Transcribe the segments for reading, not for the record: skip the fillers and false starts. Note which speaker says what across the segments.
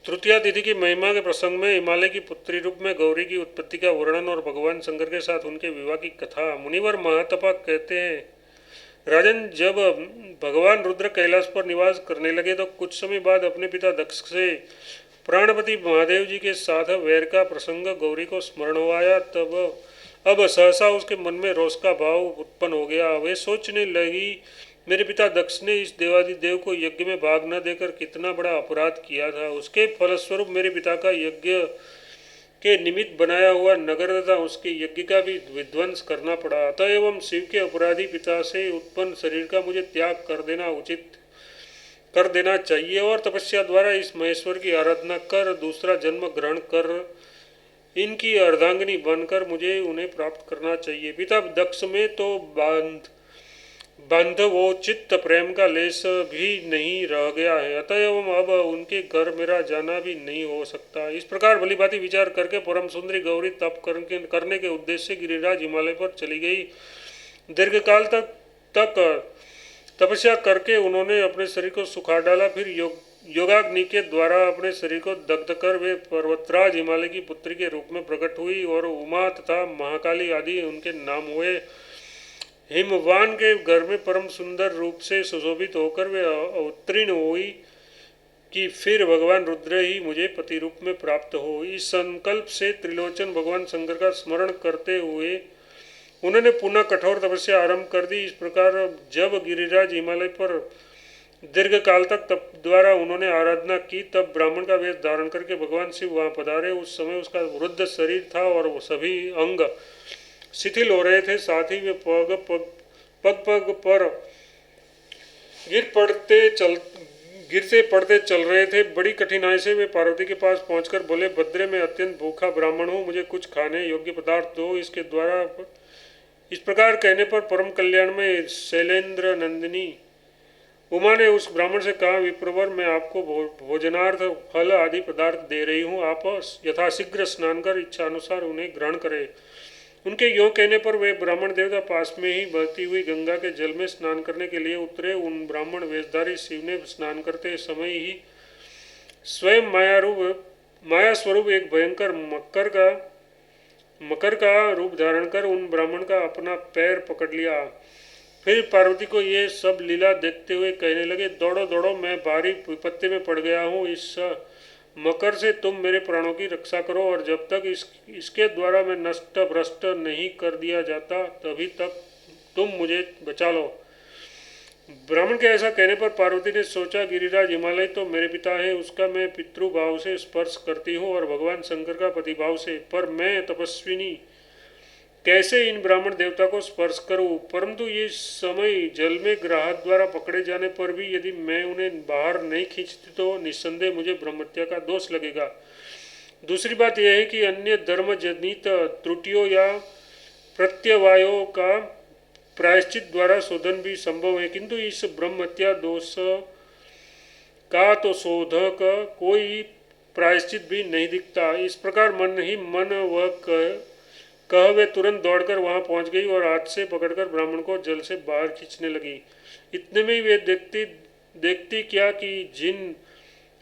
Speaker 1: तृतीया तिथि की महिमा के प्रसंग में हिमालय की पुत्री रूप में गौरी की उत्पत्ति का वर्णन और भगवान शंकर के साथ उनके विवाह की कथा। मुनिवर महातपा कहते हैं, राजन, जब भगवान रुद्र कैलाश पर निवास करने लगे तो कुछ समय बाद अपने पिता दक्ष से प्राणपति महादेव जी के साथ वैर का प्रसंग गौरी को स्मरण हो आया। तब अब सहसा उसके मन में रोष का भाव उत्पन्न हो गया। वे सोचने लगी, मेरे पिता दक्ष ने इस देवादिदेव को यज्ञ में भाग न देकर कितना बड़ा अपराध किया था। उसके फलस्वरूप मेरे पिता का यज्ञ के निमित्त बनाया हुआ नगर तथा उसके यज्ञ का भी विध्वंस करना पड़ा। अतएव शिव के अपराधी पिता से उत्पन्न शरीर का मुझे त्याग कर देना चाहिए और तपस्या द्वारा इस महेश्वर की आराधना कर दूसरा जन्म ग्रहण कर इनकी अर्धांगिनी बनकर मुझे उन्हें प्राप्त करना चाहिए। पिता दक्ष में तो बांधवोचित प्रेम का लेस भी नहीं रह गया है, अतएव अब उनके घर मेरा जाना भी नहीं हो सकता। इस प्रकार भलीभांति विचार करके परम सुंदरी गौरी तप करने के उद्देश्य से गिरिराज हिमालय पर चली गई। दीर्घकाल तक तपस्या करके उन्होंने अपने शरीर को सुखा डाला। फिर योगाग्नि के द्वारा अपने शरीर को दग्ध कर वे पर्वतराज हिमालय की पुत्री के रूप में प्रकट हुई और उमा तथा महाकाली आदि उनके नाम हुए। हिमवान के घर में परम सुंदर रूप से सुशोभित होकर वे अवतीर्ण हुई कि फिर भगवान रुद्र ही मुझे पति रूप में प्राप्त हो। इस संकल्प से त्रिलोचन भगवान शंकर का स्मरण करते हुए उन्होंने पुनः कठोर तपस्या आरंभ कर दी। इस प्रकार जब गिरिराज हिमालय पर दीर्घ काल तक तप द्वारा उन्होंने आराधना की, तब ब्राह्मण का वेश धारण करके भगवान शिव वहाँ पधारे। उस समय उसका वृद्ध शरीर था और वो सभी अंग शिथिल हो रहे थे। साथ ही वे पग पर गिरते पड़ते चल रहे थे। बड़ी कठिनाई से वे पार्वती के पास पहुंचकर बोले, भद्रे, मैं अत्यंत भूखा ब्राह्मण हूँ, मुझे कुछ खाने योग्य पदार्थ दो। इसके द्वारा इस प्रकार कहने पर परम कल्याण में शैलेंद्र नंदिनी उमा ने उस ब्राह्मण से कहा, विप्रवर, मैं आपको भोजनार्थ फल आदि पदार्थ दे रही हूँ, आप यथाशीघ्र स्नान कर इच्छा अनुसार उन्हें ग्रहण करें। उनके यों कहने पर वे ब्राह्मण देवता पास में ही बहती हुई गंगा के जल में स्नान करने के लिए उतरे। उन ब्राह्मण वेशधारी शिव ने स्नान करते समय ही स्वयं माया स्वरूप एक भयंकर मकर का रूप धारण कर उन ब्राह्मण का अपना पैर पकड़ लिया। फिर पार्वती को ये सब लीला देखते हुए कहने लगे, दौड़ो दौड़ो, मैं भारी विपत्ति में पड़ गया हूँ। इस मकर से तुम मेरे प्राणों की रक्षा करो और जब तक इसके द्वारा मैं नष्ट भ्रष्ट नहीं कर दिया जाता तभी तक तुम मुझे बचा लो। ब्राह्मण के ऐसा कहने पर पार्वती ने सोचा, गिरिराज हिमालय तो मेरे पिता है, उसका मैं पितृभाव से स्पर्श करती हूँ और भगवान शंकर का पतिभाव से, पर मैं तपस्विनी कैसे इन ब्राह्मण देवता को स्पर्श करूं। परंतु ये समय जल में ग्राहक द्वारा पकड़े जाने पर भी यदि मैं उन्हें बाहर नहीं खींचती तो निस्संदेह मुझे ब्रह्मत्या का दोष लगेगा। दूसरी बात यह है कि अन्य धर्म जनित त्रुटियों या प्रत्यवायों का प्रायश्चित द्वारा शोधन भी संभव है, किंतु इस ब्रह्मत्या दोष का तो शोधक कोई प्रायश्चित भी नहीं दिखता। इस प्रकार मन ही मन वह कह वे तुरंत दौड़कर वहां पहुंच गई और हाथ से पकड़कर ब्राह्मण को जल से बाहर खींचने लगी। इतने में ही वे देखती क्या कि जिन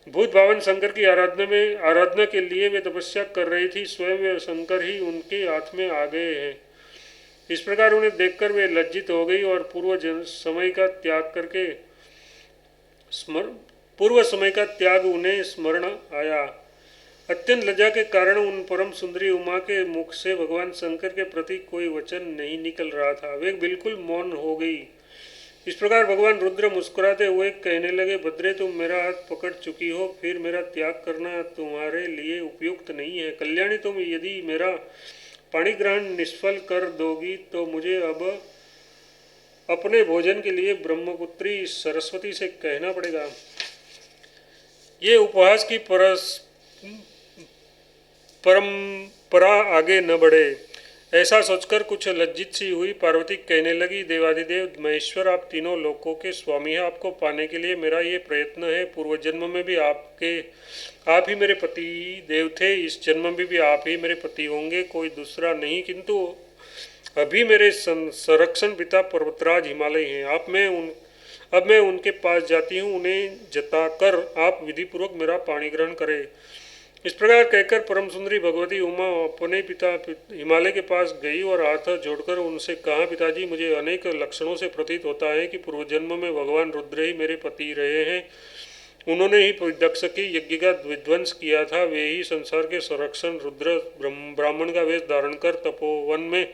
Speaker 1: भूत भावन शंकर की आराधना के लिए वे तपस्या कर रही थी, स्वयं वे शंकर ही उनके हाथ में आ गए हैं। इस प्रकार उन्हें देखकर वे लज्जित हो गई और पूर्व समय का त्याग उन्हें स्मरण आया। अत्यंत लज्जा के कारण उन परम सुंदरी उमा के मुख से भगवान शंकर के प्रति कोई वचन नहीं निकल रहा था। वे बिल्कुल मौन हो गई। इस प्रकार भगवान रुद्र मुस्कुराते हुए कहने लगे, भद्रे, तुम मेरा हाथ पकड़ चुकी हो, फिर मेरा त्याग करना तुम्हारे लिए उपयुक्त नहीं है। कल्याणी, तुम यदि मेरा पाणी ग्रहण निष्फल कर दोगी तो मुझे अब अपने भोजन के लिए ब्रह्मपुत्री सरस्वती से कहना पड़ेगा। ये उपहास की परंपरा आगे न बढ़े, ऐसा सोचकर कुछ लज्जित सी हुई पार्वती कहने लगी, देवादिदेव महेश्वर, आप तीनों लोकों के स्वामी हैं। आपको पाने के लिए मेरा ये प्रयत्न है। पूर्व जन्म में भी आप ही मेरे पति देव थे, इस जन्म में भी आप ही मेरे पति होंगे, कोई दूसरा नहीं। किंतु अभी मेरे संरक्षण पिता पर्वतराज हिमालय हैं। अब मैं उनके पास जाती हूँ, उन्हें जताकर आप विधिपूर्वक मेरा पाणी ग्रहण करें। इस प्रकार कहकर परम सुंदरी भगवती उमा अपने पिता हिमालय के पास गई और हाथ जोड़कर उनसे कहा, पिताजी, मुझे अनेक लक्षणों से प्रतीत होता है कि पूर्व जन्म में भगवान रुद्र ही मेरे पति रहे हैं। उन्होंने ही दक्ष के यज्ञ का विध्वंस किया था। वे ही संसार के संरक्षण रुद्र ब्राह्मण का वेश धारण कर तपोवन में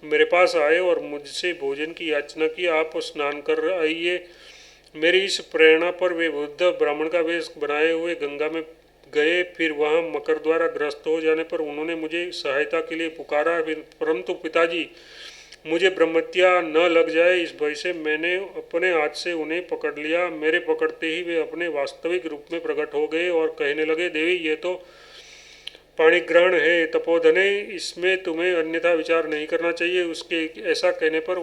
Speaker 1: मेरे पास आए और मुझसे भोजन की याचना की। आप स्नान कर आइए। मेरी इस प्रेरणा पर वे बुद्ध ब्राह्मण का वेश बनाए हुए गंगा में गए। फिर वहां मकर द्वारा ग्रस्त हो जाने पर उन्होंने मुझे सहायता के लिए पुकारा, परंतु पिताजी, मुझे ब्रह्मत्या न लग जाए इस भय से मैंने अपने हाथ से उन्हें पकड़ लिया। मेरे पकड़ते ही वे अपने वास्तविक रूप में प्रकट हो गए और कहने लगे, देवी, ये तो पाणिग्रहण है, तपोधने, इसमें तुम्हें अन्यथा विचार नहीं करना चाहिए। उसके ऐसा कहने पर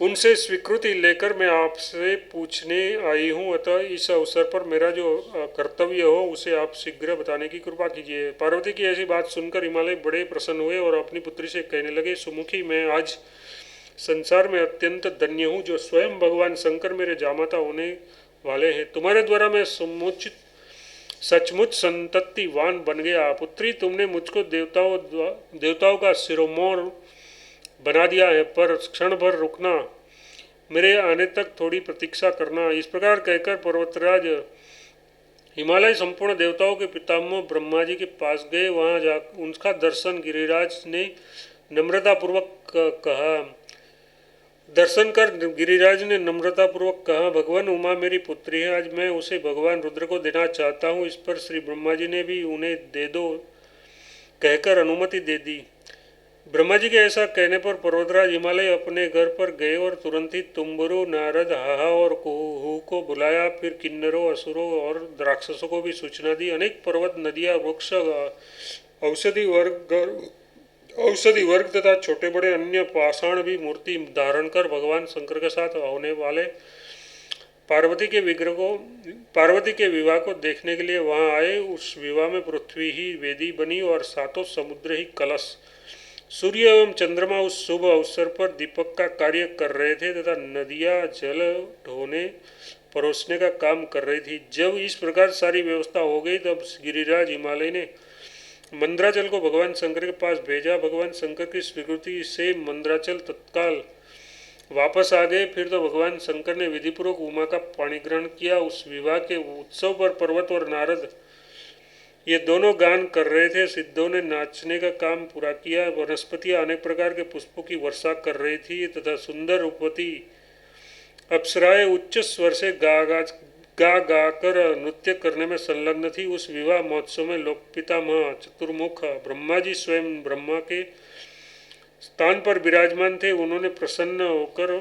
Speaker 1: उनसे स्वीकृति लेकर मैं आपसे पूछने आई हूँ, अतः इस अवसर पर मेरा जो कर्तव्य हो उसे आप शीघ्र बताने की कृपा कीजिए। पार्वती की ऐसी बात सुनकर हिमालय बड़े प्रसन्न हुए और अपनी पुत्री से कहने लगे, सुमुखी, मैं आज संसार में अत्यंत धन्य हूँ जो स्वयं भगवान शंकर मेरे जामाता होने वाले हैं। तुम्हारे द्वारा मैं सचमुच संततिवान बन गया। पुत्री, तुमने मुझको देवताओं का शिरोमणि बना दिया है, पर क्षण भर रुकना, मेरे आने तक थोड़ी प्रतीक्षा करना। इस प्रकार कहकर पर्वतराज हिमालय संपूर्ण देवताओं के पितामह ब्रह्मा जी के पास गए। वहां जा उनका दर्शन गिरिराज ने नम्रतापूर्वक कहा। दर्शन कर गिरिराज ने नम्रतापूर्वक कहा, भगवान, उमा मेरी पुत्री है, आज मैं उसे भगवान रुद्र को देना चाहता हूँ। इस पर श्री ब्रह्मा जी ने भी उन्हें दे दो कहकर अनुमति दे दी। ब्रह्मा जी के ऐसा कहने पर पर्वतराज हिमालय अपने घर पर गए और तुरंत ही तुम्बुरु, नारद, हाहा और कुहू को बुलाया। फिर किन्नरों, असुरों और राक्षसों को भी सूचना दी। अनेक पर्वत, नदियाँ, वृक्ष, औषधि वर्ग तथा छोटे बड़े अन्य पाषाण भी मूर्ति धारण कर भगवान शंकर के साथ होने वाले पार्वती के विवाह को देखने के लिए वहां आए। उस विवाह में पृथ्वी ही वेदी बनी और सातों समुद्र ही कलश। सूर्य एवं चंद्रमा उस शुभ अवसर पर दीपक का कार्य कर रहे थे तथा नदियां जल ढोने परोसने का काम कर रही थी। जब इस प्रकार सारी व्यवस्था हो गई तब गिरिराज हिमालय ने मंद्राचल को भगवान शंकर के पास भेजा। भगवान शंकर की स्वीकृति से मंद्राचल तत्काल वापस आ गए। फिर तो भगवान शंकर ने विधिपूर्वक उमा का पाणी ग्रहण किया। उस विवाह के उत्सव पर पर्वत और नारद ये दोनों गान कर रहे थे। सिद्धों ने नाचने का काम पूरा किया। वनस्पतियां अनेक प्रकार के पुष्पों की वर्षा कर रही थी तथा सुंदर रूपवती अप्सराएं उच्च स्वर से गा कर नृत्य करने में संलग्न थी। उस विवाह महोत्सव में लोक पितामह चतुर्मुख ब्रह्मा जी स्वयं ब्रह्मा के स्थान पर विराजमान थे। उन्होंने प्रसन्न होकर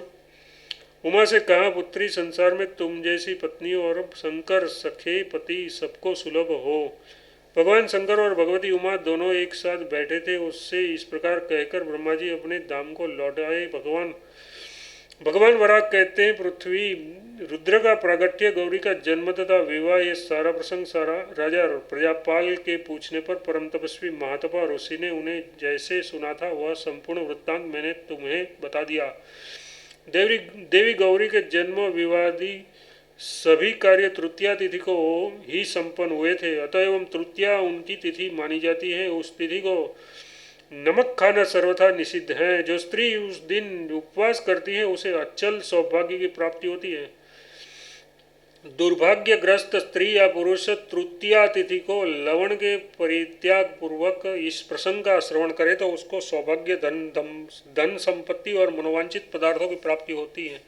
Speaker 1: उमा से कहा, पुत्री, संसार में तुम जैसी पत्नी और शंकर सखे पति सबको सुलभ हो। भगवान शंकर और भगवती उमा दोनों एक साथ बैठे थे। उससे इस प्रकार कहकर ब्रह्मा जी अपने धाम को लौट आए। भगवान वराह कहते हैं, पृथ्वी रुद्र का प्रागट्य, गौरी का जन्म तथा विवाह, ये सारा प्रसंग राजा प्रजापाल के पूछने पर परम तपस्वी महातपा ऋषि ने उन्हें जैसे सुना था वह संपूर्ण वृत्तांत मैंने तुम्हें बता दिया। देवी गौरी के जन्म विवादी सभी कार्य तृतीया तिथि को ही संपन्न हुए थे। अतएव तृतीया उनकी तिथि मानी जाती है। उस तिथि को नमक खाना सर्वथा निषिद्ध है। जो स्त्री उस दिन उपवास करती है उसे अचल सौभाग्य की प्राप्ति होती है। दुर्भाग्यग्रस्त स्त्री या पुरुष तृतीया तिथि को लवण के परित्याग पूर्वक इस प्रसंग का श्रवण करे तो उसको सौभाग्य, धन संपत्ति और मनोवांछित पदार्थों की प्राप्ति होती है।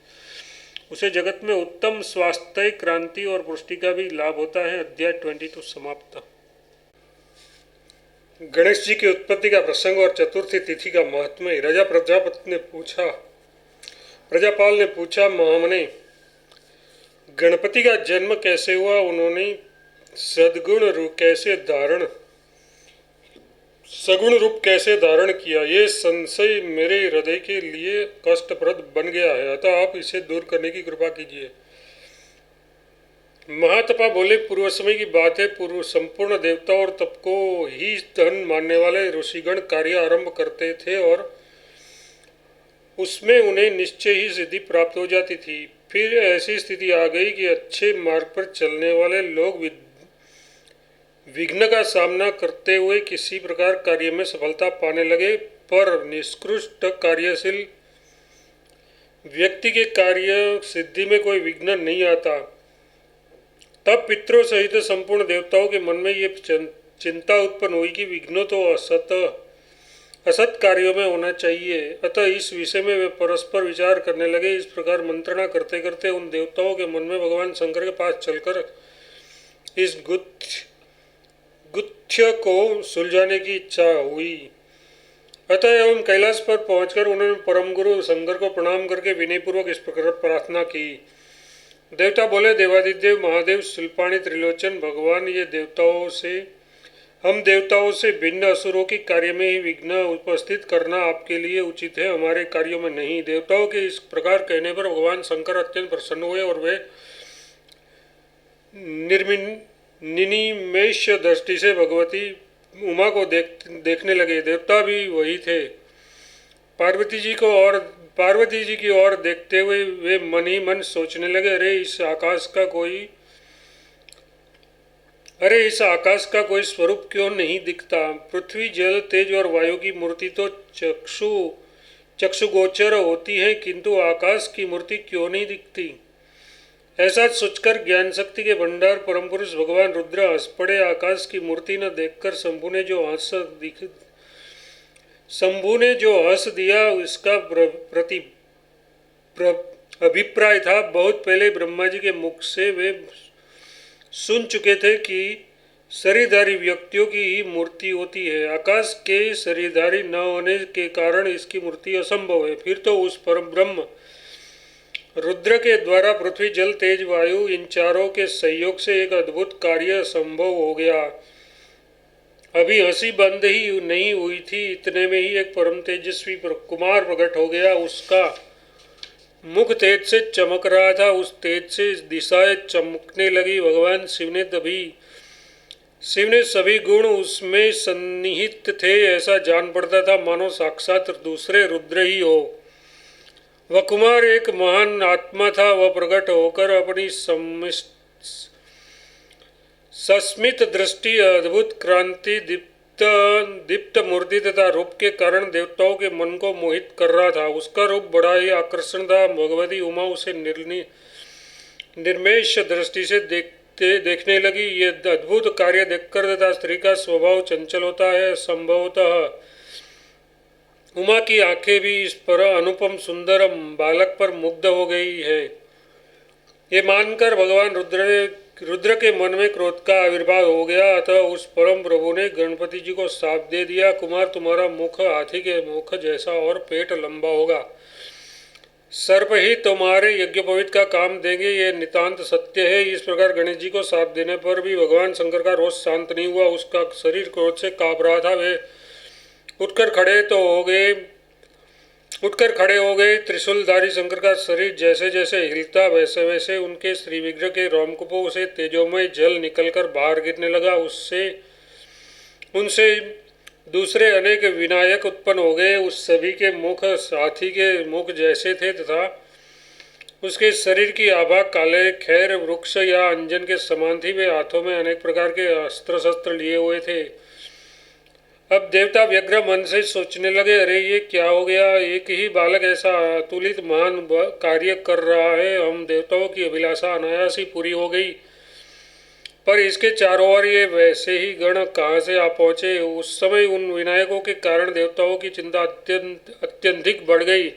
Speaker 1: उसे जगत में उत्तम स्वास्थ्य, क्रांति और पुष्टि का भी लाभ होता है। अध्याय 22 समाप्त। गणेश जी की उत्पत्ति का प्रसंग और चतुर्थी तिथि का महात्म्य। राजा प्रजापाल ने पूछा, महामने, गणपति का जन्म कैसे हुआ? उन्होंने सगुण रूप कैसे धारण किया? ये संशय मेरे हृदय के लिए कष्टप्रद बन गया है, अतः आप इसे दूर करने की कृपा कीजिए। महातपा बोले, पूर्व समय की बात है। पूर्व संपूर्ण देवता और तप को ही धन मानने वाले ऋषिगण कार्य आरंभ करते थे और उसमें उन्हें निश्चय ही सिद्धि प्राप्त हो जाती थी। फिर ऐसी स्थिति आ गई कि अच्छे मार्ग पर चलने वाले लोग विघ्न का सामना करते हुए किसी प्रकार कार्य में सफलता पाने लगे, पर निष्कृष्ट कार्यशील व्यक्ति के कार्य सिद्धि में कोई विघ्न नहीं आता। तब पितरों सहित संपूर्ण देवताओं के मन में ये चिंता उत्पन्न हुई कि विघ्न तो असत कार्यों में होना चाहिए। अतः इस विषय में वे परस्पर विचार करने लगे। इस प्रकार मंत्रणा करते करते उन देवताओं के मन में भगवान शंकर के पास चलकर इस गुत्थ्य को सुलझाने की इच्छा हुई। अतः एवं कैलाश पर पहुंचकर उन्होंने परम गुरु शंकर को प्रणाम करके विनयपूर्वक इस प्रकार प्रार्थना की। देवता बोले, देवादिदेव महादेव शिल्पाणी त्रिलोचन भगवान, हम देवताओं से भिन्न असुरों के कार्य में ही विघ्न उपस्थित करना आपके लिए उचित है, हमारे कार्यों में नहीं। देवताओं के इस प्रकार कहने पर भगवान शंकर अत्यंत प्रसन्न हुए और वे निनिमेष दृष्टि से भगवती उमा को देखने लगे। देवता भी वही थे। पार्वती जी की ओर देखते हुए वे मन ही मन सोचने लगे, अरे इस आकाश का कोई स्वरूप क्यों नहीं दिखता। पृथ्वी जल तेज और वायु की मूर्ति तो चक्षुगोचर होती है, किंतु आकाश की मूर्ति क्यों नहीं दिखती। ऐसा सोचकर ज्ञान शक्ति के भंडार परम पुरुष भगवान रुद्र हंस पड़े। आकाश की मूर्ति न देखकर शंभु ने जो हंस दिया उसका अभिप्राय था। बहुत पहले ब्रह्मा जी के मुख से वे सुन चुके थे कि शरीरधारी व्यक्तियों की ही मूर्ति होती है। आकाश के शरीरधारी न होने के कारण इसकी मूर्ति असंभव है। फिर तो उस परम ब्रह्म रुद्र के द्वारा पृथ्वी जल तेज वायु इन चारों के सहयोग से एक अद्भुत कार्य संभव हो गया। अभी हंसी बंद ही नहीं हुई थी, इतने में ही एक परम तेजस्वी कुमार प्रकट हो गया। उसका मुख तेज से चमक रहा था, उस तेज से दिशाएं चमकने लगी। भगवान शिव ने सभी गुण उसमें सन्निहित थे। ऐसा जान पड़ता था मानो साक्षात दूसरे रुद्र ही हो। वह कुमार एक महान आत्मा था। वह प्रकट होकर अपनी सस्मित दृष्टि, अद्भुत क्रांति, दीप्त मूर्ति तथा रूप के कारण देवताओं के मन को मोहित कर रहा था। उसका रूप बड़ा ही आकर्षण था। भगवती उमा उसे निर्मेष दृष्टि से देखने लगी। ये अद्भुत कार्य देखकर तथा स्त्री का स्वभाव चंचल होता है, संभवतः उमा की आंखें भी इस पर अनुपम सुंदर बालक पर मुग्ध हो गई है। ये मानकर भगवान रुद्र के मन में क्रोध का आविर्भाव हो गया। अतः उस परम प्रभु ने गणपति जी को शाप दे दिया, कुमार तुम्हारा मुख हाथी के मुख जैसा और पेट लंबा होगा। सर्प ही तुम्हारे यज्ञोपवीत का काम देंगे, ये नितांत सत्य है। इस प्रकार गणेश जी को शाप देने पर भी भगवान शंकर का रोष शांत नहीं हुआ। उसका शरीर क्रोध से कांप रहा था। वे उठकर खड़े हो गए। त्रिशूलधारी शंकर का शरीर जैसे जैसे हिलता वैसे वैसे उनके श्री विग्रह के रोमकूपों से तेजोमय जल निकलकर बाहर गिरने लगा। उनसे दूसरे अनेक विनायक उत्पन्न हो गए। उस सभी के मुख हाथी के मुख जैसे थे तथा उसके शरीर की आभा काले खैर वृक्ष या अंजन के समान थी। वे हाथों में अनेक प्रकार के अस्त्र शस्त्र लिए हुए थे। अब देवता व्यग्र मन से सोचने लगे, अरे ये क्या हो गया। एक ही बालक ऐसा अतुलित महान कार्य कर रहा है। हम देवताओं की अभिलाषा अनायास ही पूरी हो गई, पर इसके चारों ओर ये वैसे ही गण कहाँ से आ पहुँचे। उस समय उन विनायकों के कारण देवताओं की चिंता अत्यधिक बढ़ गई।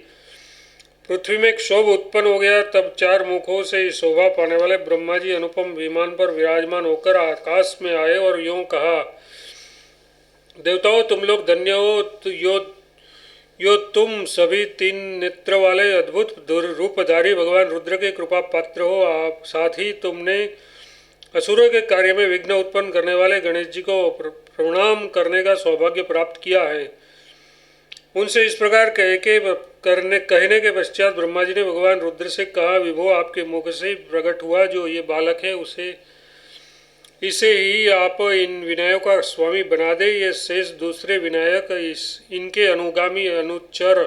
Speaker 1: पृथ्वी में क्षोभ उत्पन्न हो गया। तब चार मुखों से शोभा पाने वाले ब्रह्मा जी अनुपम विमान पर विराजमान होकर आकाश में आए और यूं कहा, देवताओं तुम लोग धन्य हो। यो तुम सभी तीन नेत्र वाले अद्भुत रूपधारी भगवान रुद्र के कृपा पात्र हो। आप साथ ही तुमने असुरों के कार्य में विघ्न उत्पन्न करने वाले गणेश जी को प्रणाम करने का सौभाग्य प्राप्त किया है। उनसे इस प्रकार कहने के पश्चात ब्रह्मा जी ने भगवान रुद्र से कहा, विभो आपके मुख से प्रकट हुआ जो ये बालक है इसे ही आप इन विनायकों का स्वामी बना दे। ये शेष दूसरे विनायक इनके अनुगामी अनुचर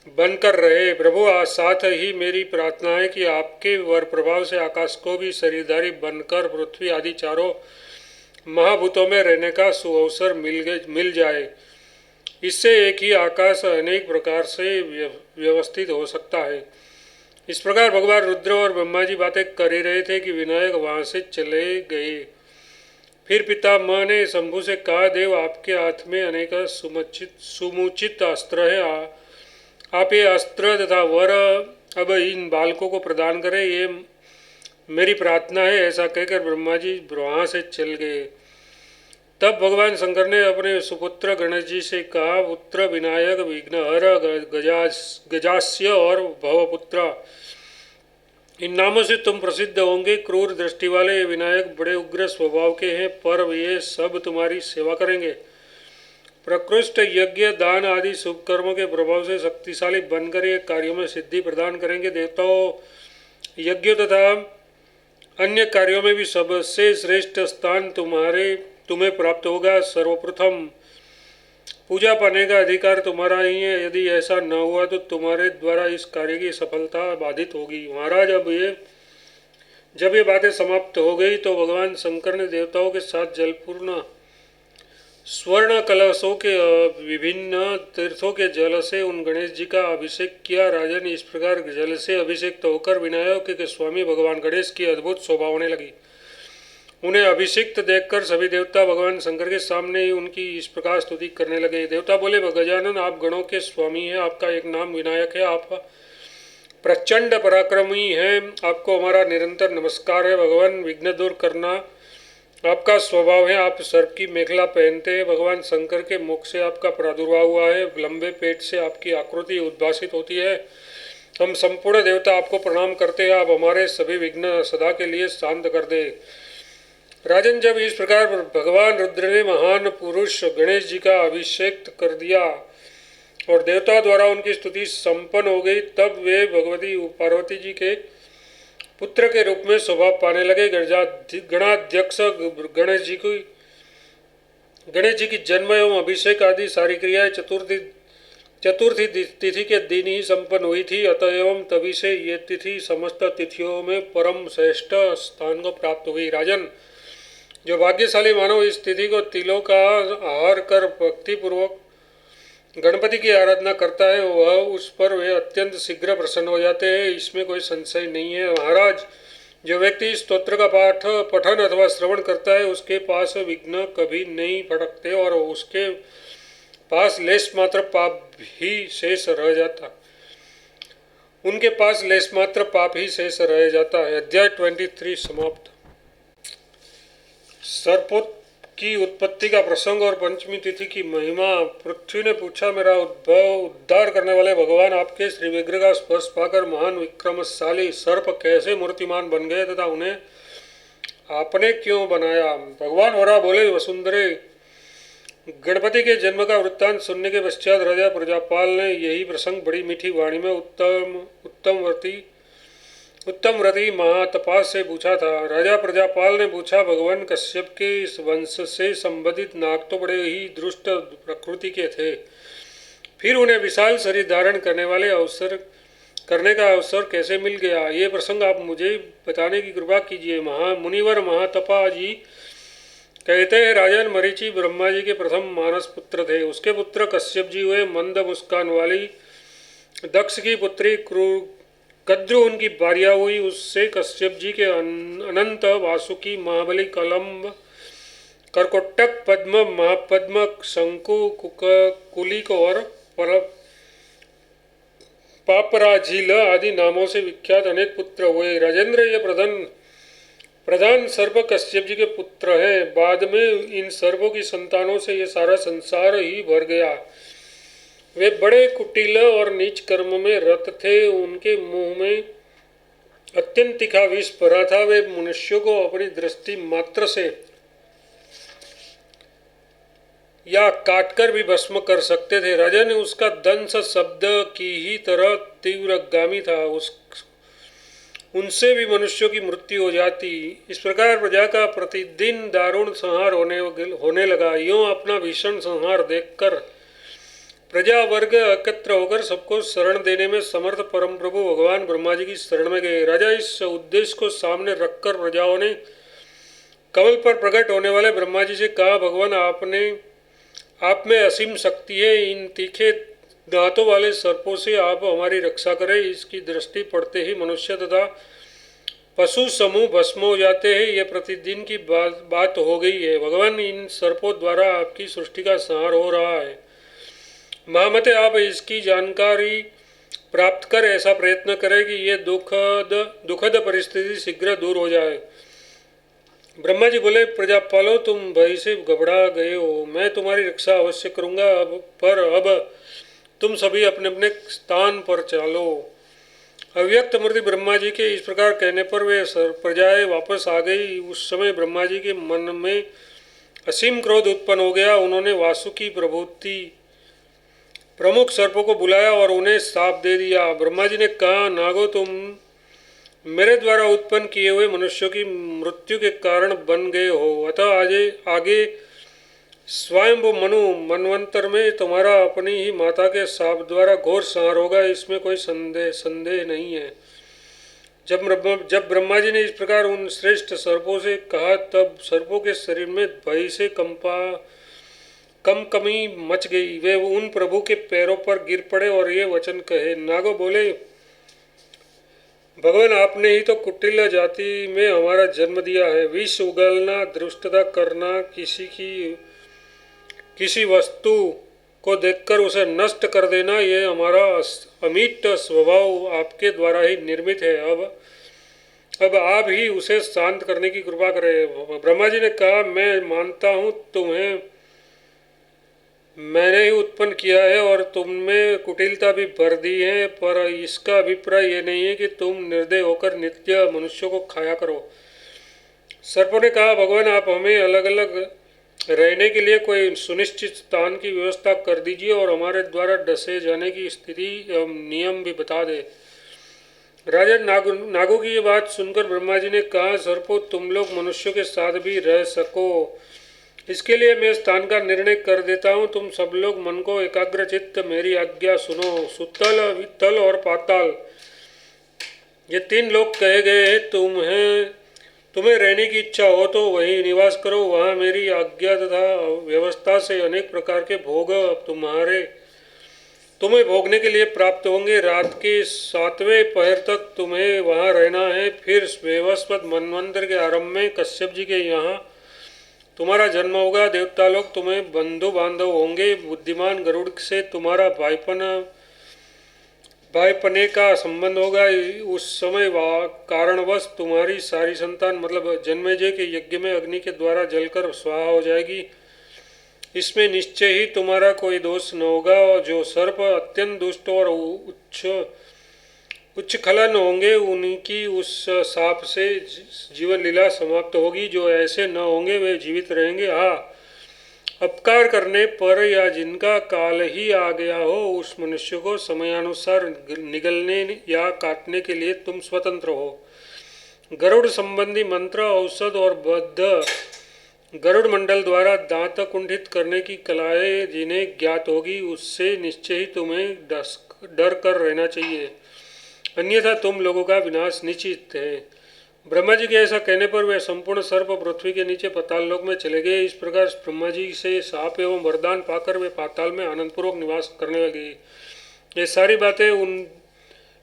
Speaker 1: बनकर रहे। प्रभु आज साथ ही मेरी प्रार्थना है कि आपके वर प्रभाव से आकाश को भी शरीरधारी बनकर पृथ्वी आदि चारों महाभूतों में रहने का सुअवसर मिल जाए। इससे एक ही आकाश अनेक प्रकार से व्यवस्थित हो सकता है। इस प्रकार भगवान रुद्र और ब्रह्मा जी बातें कर ही रहे थे कि विनायक वहां से चले गए। फिर पितामह ने शंभु से कहा, देव आपके हाथ में अनेक सुमुचित अस्त्र है। आप ये अस्त्र तथा वर अब इन बालकों को प्रदान करें, ये मेरी प्रार्थना है। ऐसा कहकर ब्रह्मा जी वहाँ से चल गए। तब भगवान शंकर ने अपने सुपुत्र गणेश जी से कहा, पुत्र विनायक, विघ्नहर, गजास्य और भवपुत्र, इन नामों से तुम प्रसिद्ध होंगे। क्रूर दृष्टि वाले विनायक बड़े उग्र स्वभाव के हैं, पर ये सब तुम्हारी सेवा करेंगे। प्रकृष्ट यज्ञ, दान आदि शुभ कर्मों के प्रभाव से शक्तिशाली बनकर ये कार्यों में सिद्धि प्रदान करेंगे। देवताओं, यज्ञों तथा अन्य कार्यों में भी सबसे श्रेष्ठ स्थान तुम्हें प्राप्त होगा। सर्वप्रथम पूजा पाने का अधिकार तुम्हारा ही है। यदि ऐसा न हुआ तो तुम्हारे द्वारा इस कार्य की सफलता बाधित होगी। महाराज, जब ये बातें समाप्त हो गई तो भगवान शंकर ने देवताओं के साथ जलपूर्ण स्वर्ण कलशों के विभिन्न तीर्थों के जल से उन गणेश जी का अभिषेक किया। राजन, इस प्रकार जल से अभिषेक होकर विनायक के स्वामी भगवान गणेश की अद्भुत शोभा होने लगी। उन्हें अभिषिक्त देखकर सभी देवता भगवान शंकर के सामने ही उनकी इस प्रकार स्तुति करने लगे। देवता बोले, गजानन, आप गणों के स्वामी हैं, आपका एक नाम विनायक है, आप प्रचंड पराक्रमी हैं, आपको हमारा निरंतर नमस्कार है। भगवान, विघ्न दूर करना आपका स्वभाव है, आप सर्प की मेखला पहनते हैं। भगवान शंकर के मुख से आपका प्रादुर्भाव हुआ है, लंबे पेट से आपकी आकृति उद्भासित होती है। हम संपूर्ण देवता आपको प्रणाम करते हैं, आप हमारे सभी विघ्न सदा के लिए शांत कर दे। राजन, जब इस प्रकार भगवान रुद्र ने महान पुरुष गणेश जी का अभिषेक कर दिया और देवता द्वारा उनकी स्तुति संपन्न हो गई, तब वे भगवती पार्वती जी के पुत्र के रूप में शोभा पाने लगे। गणाध्यक्ष गणेश जी की जन्म एवं अभिषेक आदि सारी क्रियाएं चतुर्थी तिथि के दिन ही संपन्न हुई थी। अतएव तभी से ये तिथि समस्त तिथियों में परम श्रेष्ठ स्थान को प्राप्त हुई। राजन, जो भाग्यशाली मानव इस तिथि को तिलों का आहार कर भक्ति पूर्वक गणपति की आराधना करता है, वह उस पर वे अत्यंत शीघ्र प्रसन्न हो जाते हैं, इसमें कोई संशय नहीं है। महाराज, जो व्यक्ति स्तोत्र का पठन अथवा श्रवण करता है, उसके पास विघ्न कभी नहीं भटकते और उसके पास लेश मात्र पाप ही शेष रह जाता उनके पास लेश मात्र पाप ही शेष रह जाता है। अध्याय 23 समाप्त। सर्पोत की उत्पत्ति का प्रसंग और पंचमी तिथि की महिमा। पृथ्वी ने पूछा, मेरा उद्धार करने वाले भगवान, आपके श्री विग्रह का स्पर्श पाकर महान विक्रमशाली सर्प कैसे मूर्तिमान बन गए तथा उन्हें आपने क्यों बनाया? भगवान वरा बोले, वसुंधरे, गणपति के जन्म का वृत्तांत सुनने के पश्चात राजा प्रजापाल ने यही प्रसंग बड़ी मीठी वाणी में उत्तमव्रती महातपास से पूछा था। राजा प्रजापाल ने पूछा, भगवान कश्यप के इस वंश से संबंधित नाग तो बड़े ही दुष्ट प्रकृति के थे, फिर उन्हें विशाल शरीर धारण करने का अवसर कैसे मिल गया? ये प्रसंग आप मुझे बताने की कृपा कीजिए। मुनिवर महातपा जी कहते हैं, राजन, मरीचि ब्रह्मा जी के प्रथम मानस पुत्र थे। उसके पुत्र कश्यप जी हुए। मंद मुस्कान वाली दक्ष की पुत्री कद्रु उनकी भार्या हुई। उससे कश्यप जी के अनंत, वासुकी, महाबली, कलम्ब, करकोटक, पद्म, महापद्म, शंकु, कुलिक और पापराझील आदि नामों से विख्यात अनेक पुत्र हुए। राजेंद्र, ये प्रधान सर्प कश्यप जी के पुत्र हैं। बाद में इन सर्पों की संतानों से ये सारा संसार ही भर गया। वे बड़े कुटिल और नीच कर्म में रत थे। उनके मुंह में अत्यंत तीखा विष भरा था। वे मनुष्यों को अपनी दृष्टि मात्र से या काटकर भी भस्म कर सकते थे। राजा ने उसका दंश शब्द की ही तरह तीव्रगामी था। उनसे भी मनुष्यों की मृत्यु हो जाती। इस प्रकार प्रजा का प्रतिदिन दारुण संहार होने लगा। यूं अपना भीषण संहार देखकर प्रजा वर्ग एकत्र होकर सबको शरण देने में समर्थ परम प्रभु भगवान ब्रह्मा जी की शरण में गए। राजा इस उद्देश्य को सामने रखकर प्रजाओं ने कमल पर प्रकट होने वाले ब्रह्मा जी से कहा, भगवान आप में असीम शक्ति है, इन तीखे दांतों वाले सर्पों से आप हमारी रक्षा करें। इसकी दृष्टि पड़ते ही मनुष्य तथा पशु समूह भस्म हो जाते हैं, यह प्रतिदिन की बात हो गई है। भगवान, इन सर्पों द्वारा आपकी सृष्टि का संहार हो रहा है। महामते, आप इसकी जानकारी प्राप्त कर ऐसा प्रयत्न करें कि ये दुखद परिस्थिति शीघ्र दूर हो जाए। ब्रह्मा जी बोले, प्रजापालो, तुम भय से घबरा गए हो, मैं तुम्हारी रक्षा अवश्य करूंगा। अब तुम सभी अपने अपने स्थान पर चलो। अव्यक्त मूर्ति ब्रह्मा जी के इस प्रकार कहने पर वे प्रजाएं वापस आ गई। उस समय ब्रह्मा जी के मन में असीम क्रोध उत्पन्न हो गया। उन्होंने वासुकी प्रभुति प्रमुख सर्पों को बुलाया और उन्हें शाप दे दिया। ब्रह्मा जी ने कहा, नागो, तुम मेरे द्वारा उत्पन्न किए हुए मनुष्यों की मृत्यु के कारण बन गए हो, अतः आगे स्वयं मनवंतर में तुम्हारा अपनी ही माता के शाप द्वारा घोर संहार होगा, इसमें कोई संदेह नहीं है। जब ब्रह्मा जी ने इस प्रकार उन श्रेष्ठ सर्पों से कहा, तब सर्पों के शरीर में भय से कमी मच गई। वे उन प्रभु के पैरों पर गिर पड़े और ये वचन कहे। नागो बोले, भगवान, आपने ही तो कुटिल जाति में हमारा जन्म दिया है। विष उगलना, दुष्टता करना, किसी वस्तु को देखकर उसे नष्ट कर देना, ये हमारा अमिट स्वभाव आपके द्वारा ही निर्मित है। अब आप ही उसे शांत करने की कृपा करें। ब्रह्मा जी ने कहा, मैं मानता हूँ तुम्हें मैंने ही उत्पन्न किया है और तुम में कुटिलता भी भर दी है, पर इसका अभिप्राय ये नहीं है कि तुम निर्दय होकर नित्य मनुष्यों को खाया करो। सर्पों ने कहा, भगवान, आप हमें अलग अलग रहने के लिए कोई सुनिश्चित स्थान की व्यवस्था कर दीजिए और हमारे द्वारा डसे जाने की स्थिति एवं नियम भी बता दे। राजा नागों की ये बात सुनकर ब्रह्मा जी ने कहा, सर्पों, तुम लोग मनुष्यों के साथ भी रह सको, इसके लिए मैं स्थान का निर्णय कर देता हूँ। तुम सब लोग मन को एकाग्रचित्त मेरी आज्ञा सुनो। सुतल, वितल और पाताल, ये 3 लोग कहे गए हैं। तुम्हें रहने की इच्छा हो तो वहीं निवास करो। वहाँ मेरी आज्ञा तथा व्यवस्था से अनेक प्रकार के भोग तुम्हें भोगने के लिए प्राप्त होंगे। रात के 7वें पहर तक तुम्हें वहाँ रहना है। फिर वैवस्वत मनवंतर के आरंभ में कश्यप जी के यहाँ तुम्हारा जन्म होगा। देवता लोग तुम्हें बंधु बांधव होंगे। बुद्धिमान गरुड़ से तुम्हारा भाईपने का संबंध होगा। उस समय कारणवश तुम्हारी सारी संतान मतलब जन्मेजय के यज्ञ में अग्नि के द्वारा जलकर स्वाहा हो जाएगी। इसमें निश्चय ही तुम्हारा कोई दोष न होगा। और जो सर्प अत्यंत दुष्ट और उच्च खलन होंगे, उनकी उस साप से जीवन लीला समाप्त होगी। जो ऐसे न होंगे वे जीवित रहेंगे। हाँ, अपकार करने पर या जिनका काल ही आ गया हो, उस मनुष्य को समयानुसार निगलने या काटने के लिए तुम स्वतंत्र हो। गरुड़ संबंधी मंत्र, औषध और बद्ध गरुड़ मंडल द्वारा दांत कुंठित करने की कलाएं जिन्हें ज्ञात होगी, उससे निश्चय ही तुम्हें डर कर रहना चाहिए, अन्यथा तुम लोगों का विनाश निश्चित है। ब्रह्मा जी के ऐसा कहने पर वे संपूर्ण सर्प पृथ्वी के नीचे पाताल लोक में चले गए। इस प्रकार ब्रह्मा जी से शाप एवं वरदान पाकर वे पाताल में आनंदपूर्वक निवास करने लगे। ये सारी बातें उन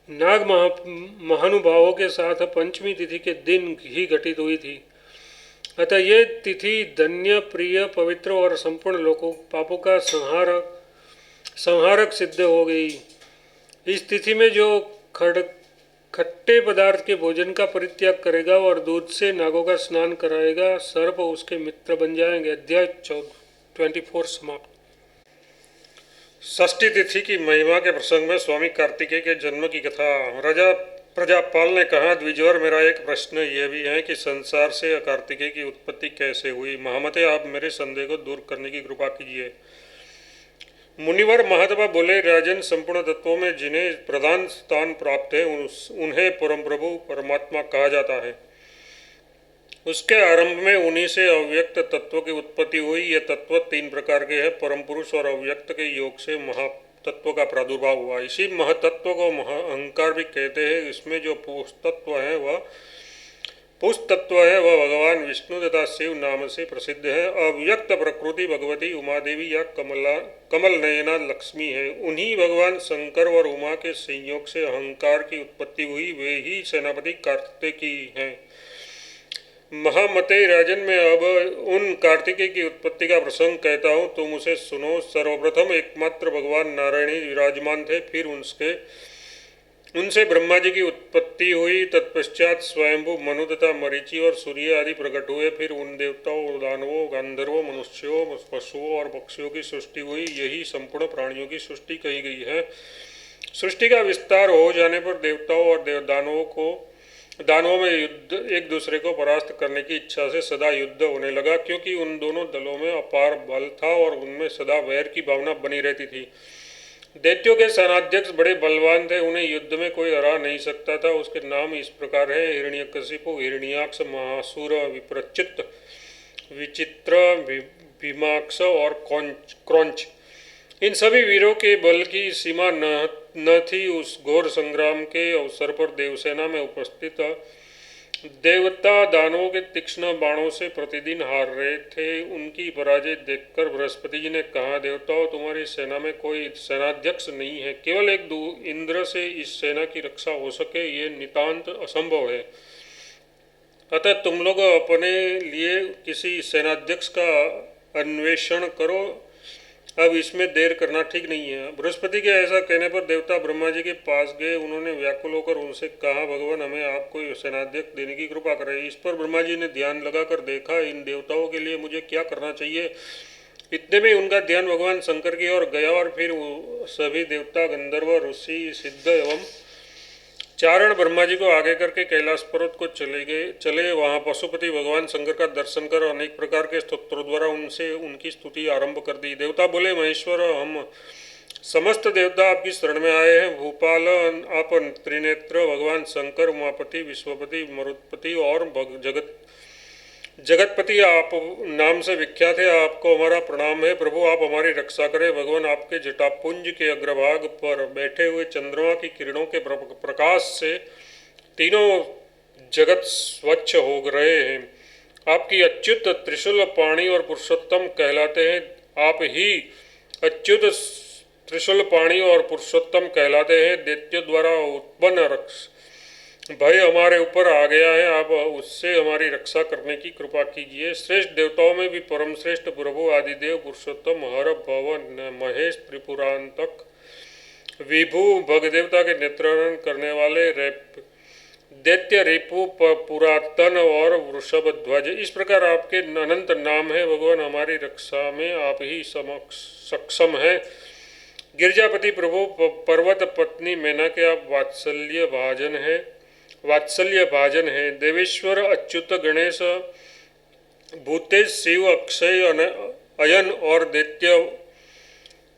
Speaker 1: नाग महानुभावों के साथ पंचमी तिथि के दिन ही घटित हुई थी। अतः ये तिथि धन्य, प्रिय, पवित्र और संपूर्ण लोकों पापों का संहारक सिद्ध हो गई। इस तिथि में जो खट्टे पदार्थ के भोजन का परित्याग करेगा और दूध से नागों का स्नान कराएगा, सर्प उसके मित्र बन जाएंगे। अध्याय 24 समाप्त। षष्ठी तिथि की महिमा के प्रसंग में स्वामी कार्तिकेय के जन्म की कथा। राजा प्रजापाल ने कहा, द्विजवर, मेरा एक प्रश्न यह भी है कि संसार से कार्तिकेय की उत्पत्ति कैसे हुई। महामते, आप मेरे संदेह को दूर करने की कृपा कीजिए। मुनिवर महात्मा बोले, राजन, संपूर्ण तत्वों में जिन्हें प्रधान स्थान प्राप्त है उन्हें परम प्रभु परमात्मा कहा जाता है। उसके आरंभ में उन्हीं से अव्यक्त तत्व की उत्पत्ति हुई। ये तत्व तीन प्रकार के हैं। परम पुरुष और अव्यक्त के योग से महातत्व का प्रादुर्भाव हुआ। इसी महतत्व को अहंकार भी कहते हैं। इसमें जो पुष तत्व है वह भगवान विष्णु तथा शिव नाम से प्रसिद्ध है। अव्यक्त प्रकृति भगवती उमा देवी या कमल नयना लक्ष्मी है। उन्हीं भगवान शंकर और उमा के संयोग से अहंकार की उत्पत्ति हुई। वे ही सेनापति कार्तिकेय हैं। महामते राजन, मैं अब उन कार्तिकेय की उत्पत्ति का प्रसंग कहता हूँ, तुम उसे सुनो। सर्वप्रथम एकमात्र भगवान नारायण ही विराजमान थे। फिर उनसे ब्रह्मा जी की उत्पत्ति हुई। तत्पश्चात स्वयंभू मनु तथा मरीचि और सूर्य आदि प्रकट हुए। फिर उन देवताओं, दानवों, गंधर्वों, मनुष्यों, पशुओं और पक्षियों की सृष्टि हुई। यही संपूर्ण प्राणियों की सृष्टि कही गई है। सृष्टि का विस्तार हो जाने पर देवताओं और दानवों में युद्ध, एक दूसरे को परास्त करने की इच्छा से सदा युद्ध होने लगा, क्योंकि उन दोनों दलों में अपार बल था और उनमें सदा वैर की भावना बनी रहती थी। दैत्यों के सेनाध्यक्ष बड़े बलवान थे, उन्हें युद्ध में कोई हरा नहीं सकता था। उसके नाम इस प्रकार है: हिरण्यकशिपु, हिरण्याक्ष, महासुर, विप्रचित, विचित्र, भीमाक्ष और क्रौंच। इन सभी वीरों के बल की सीमा न थी। उस घोर संग्राम के अवसर पर देवसेना में उपस्थित देवता दानवों के तीक्ष्ण बाणों से प्रतिदिन हार रहे थे। उनकी पराजय देखकर बृहस्पति जी ने कहा, देवताओं, तुम्हारी सेना में कोई सेनाध्यक्ष नहीं है। केवल एक इंद्र से इस सेना की रक्षा हो सके, ये नितांत असंभव है। अतः तुम लोग अपने लिए किसी सेनाध्यक्ष का अन्वेषण करो। अब इसमें देर करना ठीक नहीं है। बृहस्पति के ऐसा कहने पर देवता ब्रह्मा जी के पास गए। उन्होंने व्याकुल होकर उनसे कहा, भगवान, हमें आपको सेनाध्यक्ष देने की कृपा करें। इस पर ब्रह्मा जी ने ध्यान लगाकर देखा, इन देवताओं के लिए मुझे क्या करना चाहिए। इतने में उनका ध्यान भगवान शंकर की ओर गया और फिर सभी देवता, गंधर्व, ऋषि, सिद्ध एवं चारण ब्रह्मा जी को आगे करके कैलाश पर्वत को चले। वहाँ पशुपति भगवान शंकर का दर्शन कर अनेक प्रकार के स्तोत्रों द्वारा उनसे उनकी स्तुति आरंभ कर दी। देवता बोले, महेश्वर, हम समस्त देवता आपकी शरण में आए हैं। भूपाल, आप त्रिनेत्र भगवान शंकर, उमापति, विश्वपति, मरुत्पति और जगतपति आप नाम से विख्यात है। आपको हमारा प्रणाम है। प्रभु, आप हमारी रक्षा करें। भगवान, आपके जटापुंज के अग्रभाग पर बैठे हुए चंद्रमा की किरणों के प्रकाश से तीनों जगत स्वच्छ हो रहे हैं। आपकी अच्युत त्रिशूल पाणी और पुरुषोत्तम कहलाते हैं। आप ही अच्युत त्रिशूल पाणी और पुरुषोत्तम कहलाते हैं। दैत्य द्वारा उत्पन्न भय हमारे ऊपर आ गया है। आप उससे हमारी रक्षा करने की कृपा कीजिए। श्रेष्ठ देवताओं में भी परम श्रेष्ठ प्रभु आदिदेव, पुरुषोत्तम, हर, भवन, महेश, त्रिपुरांतक, विभु, भगदेवता के नेत्रहरण करने वाले, दैत्य, रिपु, पुरातन और वृषभ ध्वज, इस प्रकार आपके अनंत नाम है। भगवान, हमारी रक्षा में आप ही सक्षम हैं। गिरजापति प्रभु, पर्वत पत्नी मैना के आप वात्सल्य भाजन है। देवेश्वर, अच्युत, गणेश, भूतेश, शिव, अक्षय, अयन और दैत्य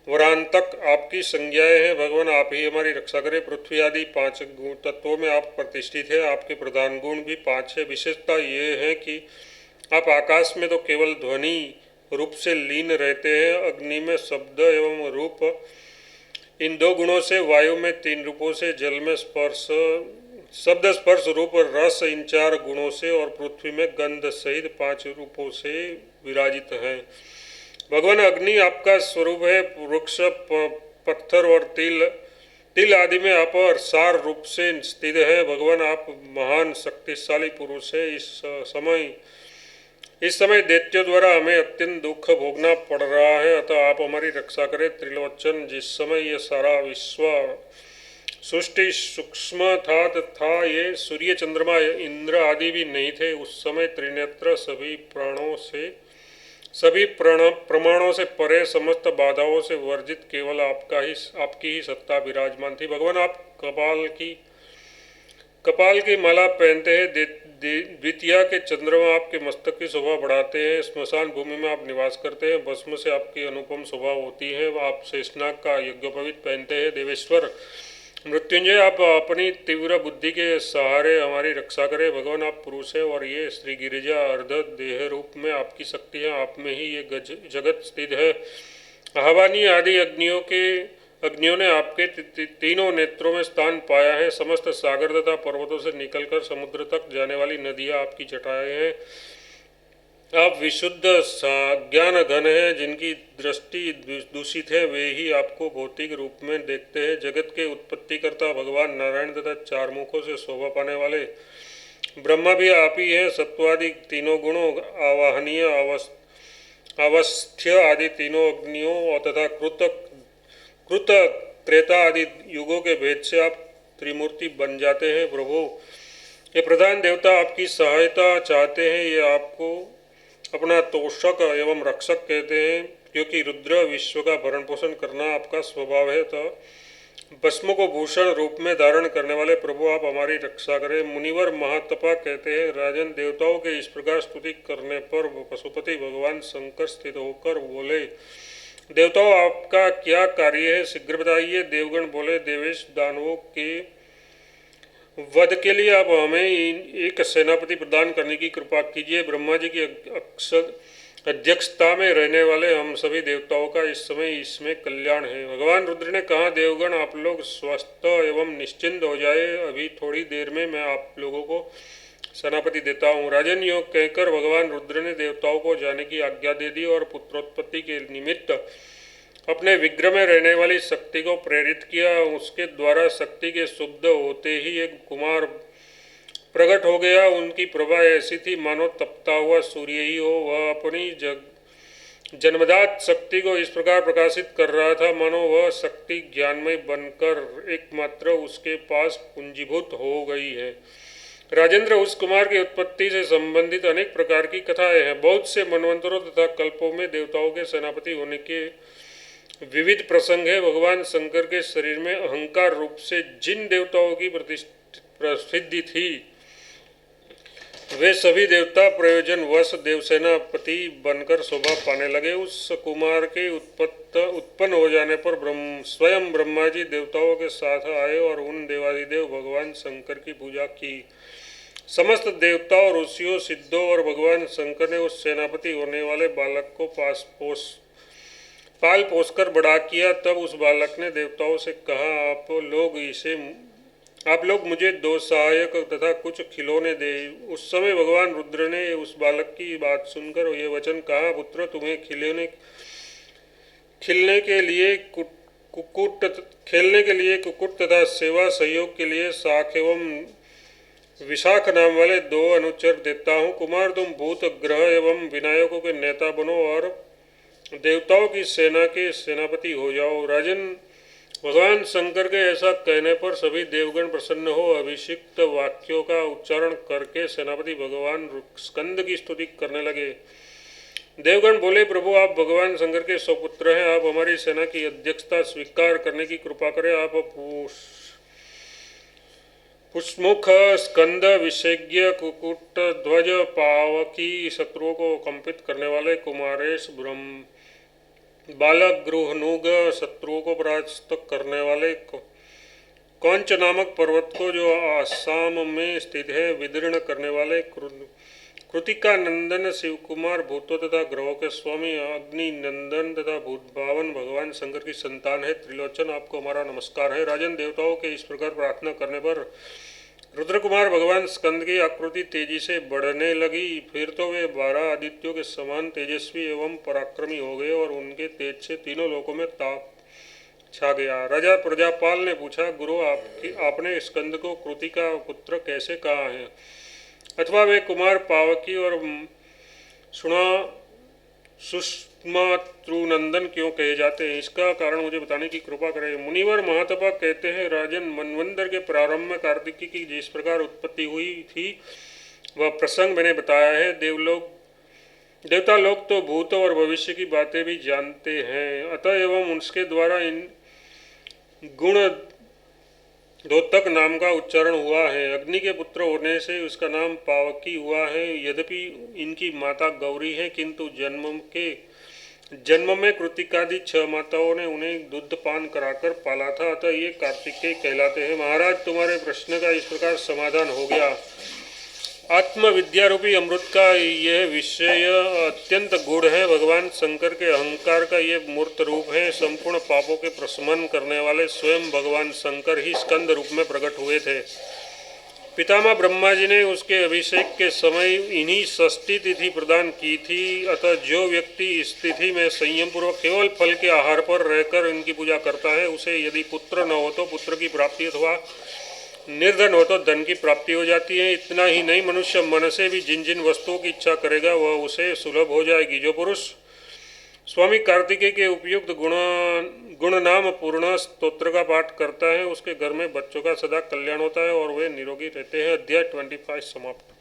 Speaker 1: वरांतक आपकी संज्ञाएं हैं। भगवान, आप ही हमारी रक्षा करें। पृथ्वी आदि 5 तत्वों में आप प्रतिष्ठित हैं। आपके प्रधान गुण भी 5 है। विशेषता ये है कि आप आकाश में तो केवल ध्वनि रूप से लीन रहते हैं, अग्नि में शब्द एवं रूप, इन 2 गुणों से, वायु में 3 रूपों से, जल में शब्द, स्पर्श, रूप, रस, इन 4 गुणों से और पृथ्वी में गंध सहित 5 रूपों से विराजित हैं। भगवान, अग्नि आपका स्वरूप है। वृक्ष, पत्थर और तिल आदि में आप सार रूप से स्थित है। भगवान, आप महान शक्तिशाली पुरुष है। इस समय दैत्यों द्वारा हमें अत्यंत दुख भोगना पड़ रहा है, अतः आप हमारी रक्षा करें। त्रिलोचन, जिस समय यह सारा विश्व सृष्टि सूक्ष्म था ये सूर्य, चंद्रमा, इंद्र आदि भी नहीं थे, उस समय त्रिनेत्र सभी प्रमाणों से परे, समस्त बाधाओं से वर्जित, केवल आपकी ही सत्ता विराजमान थी। भगवान, आप कपाल की माला पहनते हैं। द्वितीया के चंद्रमा आपके मस्तक की शोभा बढ़ाते हैं। स्मशान भूमि में आप निवास करते हैं। भस्म से आपकी अनुपम शोभा होती है। आप शेषनाग का यज्ञोपवीत पहनते हैं। देवेश्वर, मृत्युंजय, आप अपनी तीव्र बुद्धि के सहारे हमारी रक्षा करें। भगवान, आप पुरुष है और ये श्री गिरिजा अर्ध देह रूप में आपकी शक्ति है। आप में ही ये जगत स्थित है। आह्वानी आदि अग्नियों ने आपके तीनों नेत्रों में स्थान पाया है। समस्त सागर तथा पर्वतों से निकलकर समुद्र तक जाने वाली नदियाँ आपकी जटाएं हैं। आप विशुद्ध ज्ञान घन है। जिनकी दृष्टि दूषित है वे ही आपको भौतिक रूप में देखते हैं। जगत के उत्पत्तिकर्ता भगवान नारायण तथा चार मुखों से शोभा पाने वाले ब्रह्मा भी आप ही हैं। सत्वादि तीनों गुणों, आवाहनीय, अवस्थ्य आदि तीनों अग्नियों तथा कृत त्रेता आदि युगों के भेद से आप त्रिमूर्ति बन जाते हैं। प्रभु, ये प्रधान देवता आपकी सहायता चाहते हैं। ये आपको अपना तोषक एवं रक्षक कहते हैं, क्योंकि रुद्र विश्व का भरण पोषण करना आपका स्वभाव है। तो भस्म को भूषण रूप में धारण करने वाले प्रभु, आप हमारी रक्षा करें। मुनिवर महातपा कहते हैं, राजन, देवताओं के इस प्रकार स्तुति करने पर पशुपति भगवान शंकर स्थित होकर बोले, देवताओं, आपका क्या कार्य है, शीघ्र बताइए। देवगण बोले, देवेश, दानवों के वध के लिए आप हमें एक सेनापति प्रदान करने की कृपा कीजिए। ब्रह्मा जी की अध्यक्षता में रहने वाले हम सभी देवताओं का इस समय इसमें कल्याण है। भगवान रुद्र ने कहा, देवगण, आप लोग स्वस्थ एवं निश्चिंत हो जाए। अभी थोड़ी देर में मैं आप लोगों को सेनापति देता हूँ। राजन, योग कहकर भगवान रुद्र ने देवताओं को जाने की आज्ञा दे दी और पुत्रोत्पत्ति के निमित्त अपने विग्रह में रहने वाली शक्ति को प्रेरित किया। उसके द्वारा शक्ति के शुद्ध होते ही एक कुमार प्रकट हो गया। उनकी प्रभा ऐसी थी मानो तपता हुआ सूर्य ही हो। वह अपनी जन्मदात शक्ति को इस प्रकार प्रकाशित कर रहा था मानो वह शक्ति ज्ञानमय बनकर एकमात्र उसके पास पूंजीभूत हो गई है। राजेंद्र, उस कुमार की उत्पत्ति से संबंधित अनेक प्रकार की कथाएं हैं। बहुत से मनवंतरों तथा कल्पों में देवताओं के सेनापति होने के विविध प्रसंग है। भगवान शंकर के शरीर में अहंकार रूप से जिन देवताओं की प्रसिद्धि थी, वे सभी देवता प्रयोजन वश देवसेनापति बनकर शोभा पाने लगे। उस कुमार के उत्पन्न हो जाने पर स्वयं ब्रह्मा जी देवताओं के साथ आए और उन देवादिदेव भगवान शंकर की पूजा की। समस्त देवताओं, ऋषियों, सिद्धों और भगवान शंकर ने उस सेनापति होने वाले बालक को पाल पोसकर बड़ा किया। तब उस बालक ने देवताओं से कहा, आप लोग मुझे 2 सहायक तथा कुछ खिलौने दे। उस समय भगवान रुद्र ने उस बालक की बात सुनकर ये वचन कहा, पुत्र, तुम्हें खेलने के लिए कुक्कुट तथा सेवा सहयोग के लिए शाख एवं विशाख नाम वाले 2 अनुचर देता हूँ। कुमार, तुम भूत ग्रह एवं विनायकों के नेता बनो और देवताओं की सेना के सेनापति हो जाओ। राजन, भगवान शंकर के ऐसा कहने पर सभी देवगण प्रसन्न हो अभिषिक्त वाक्यों का उच्चारण करके सेनापति भगवान स्कंद की स्तुति करने लगे। देवगण बोले, प्रभु, आप भगवान शंकर के स्वपुत्र हैं। आप हमारी सेना की अध्यक्षता स्वीकार करने की कृपा करें। आप पुष्मुख, स्कंद, विशेज्ञ, कुकुट ध्वज, पावकी, शत्रुओं को कंपित करने वाले कुमारेश, बालक, गृहनुग, शत्रुओं को परास्त करने वाले कौंच नामक पर्वत को जो आसाम में स्थित है विदीर्ण करने वाले कृतिका नंदन, शिव कुमार, भूतों तथा ग्रहों के स्वामी, अग्नि नंदन तथा भूतभावन भगवान शंकर की संतान है त्रिलोचन, आपको हमारा नमस्कार है। राजन, देवताओं के इस प्रकार प्रार्थना करने पर रुद्र कुमार भगवान स्कंद की आकृति तेजी से बढ़ने लगी। फिर तो वे 12 आदित्यों के समान तेजस्वी एवं पराक्रमी हो गए और उनके तेज से तीनों लोकों में ताप छा गया। राजा प्रजापाल ने पूछा, गुरु, आपने स्कंद को कृति का पुत्र कैसे कहा है, अथवा वे कुमार पावकी और सुष्मातृनंदन क्यों कहे जाते हैं? इसका कारण मुझे बताने की कृपा करें। मुनिवर महातपा कहते हैं, राजन, मनवंतर के प्रारंभ में कार्तिकी की जिस प्रकार उत्पत्ति हुई थी वह प्रसंग मैंने बताया है। देवता लोग तो भूत और भविष्य की बातें भी जानते हैं, अतः एवं उसके द्वारा इन गुण द्योतक नाम का उच्चारण हुआ है। अग्नि के पुत्र होने से उसका नाम पावकी हुआ है। यद्यपि इनकी माता गौरी है, किंतु जन्म में कृतिकादि 6 माताओं ने उन्हें दुग्ध पान कराकर पाला था, अतः ये कार्तिकेय कहलाते हैं। महाराज, तुम्हारे प्रश्न का इस प्रकार समाधान हो गया। आत्मविद्या रूपी अमृत का यह विषय अत्यंत गूढ़ है। भगवान शंकर के अहंकार का ये मूर्त रूप है। संपूर्ण पापों के प्रशमन करने वाले स्वयं भगवान शंकर ही स्कंद रूप में प्रकट हुए थे। पितामह ब्रह्मा जी ने उसके अभिषेक के समय इन्हीं षष्ठी तिथि प्रदान की थी। अतः जो व्यक्ति इस तिथि में संयम पूर्वक केवल फल के आहार पर रहकर इनकी पूजा करता है, उसे यदि पुत्र न हो तो पुत्र की प्राप्ति अथवा निर्धन हो तो धन की प्राप्ति हो जाती है। इतना ही नहीं, मनुष्य मन से भी जिन जिन वस्तुओं की इच्छा करेगा वह उसे सुलभ हो जाएगी। जो पुरुष स्वामी कार्तिकेय के उपयुक्त गुण नाम पूर्ण स्तोत्र का पाठ करता है, उसके घर में बच्चों का सदा कल्याण होता है और वे निरोगी रहते हैं। अध्याय 25 समाप्त।